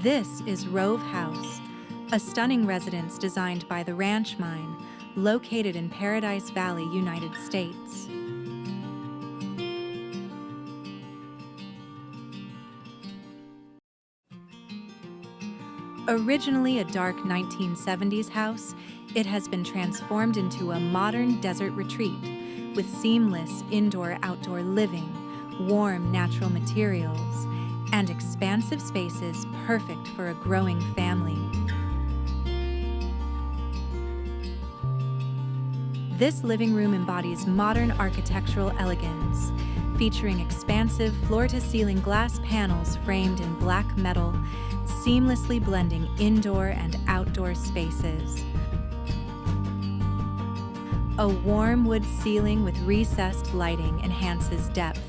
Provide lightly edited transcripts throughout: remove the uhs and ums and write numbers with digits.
This is Rove House, a stunning residence designed by the Ranch Mine, located in Paradise Valley, United States. Originally a dark 1970s house, it has been transformed into a modern desert retreat with seamless indoor-outdoor living, warm natural materials, and expansive spaces perfect for a growing family. This living room embodies modern architectural elegance, featuring expansive floor-to-ceiling glass panels framed in black metal, seamlessly blending indoor and outdoor spaces. A warm wood ceiling with recessed lighting enhances depth,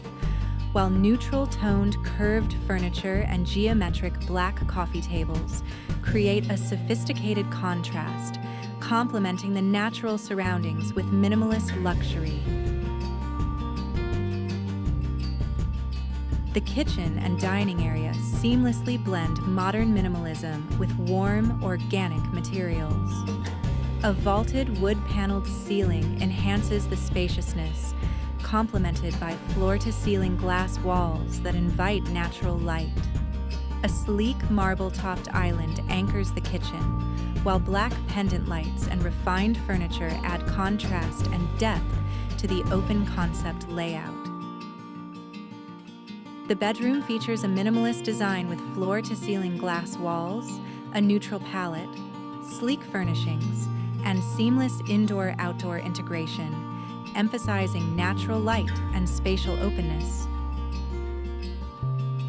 while neutral-toned curved furniture and geometric black coffee tables create a sophisticated contrast, complementing the natural surroundings with minimalist luxury. The kitchen and dining area seamlessly blend modern minimalism with warm, organic materials. A vaulted wood-paneled ceiling enhances the spaciousness, complemented by floor-to-ceiling glass walls that invite natural light. A sleek marble-topped island anchors the kitchen, while black pendant lights and refined furniture add contrast and depth to the open-concept layout. The bedroom features a minimalist design with floor-to-ceiling glass walls, a neutral palette, sleek furnishings, and seamless indoor-outdoor integration, emphasizing natural light and spatial openness.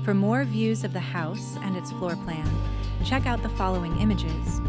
For more views of the house and its floor plan, check out the following images.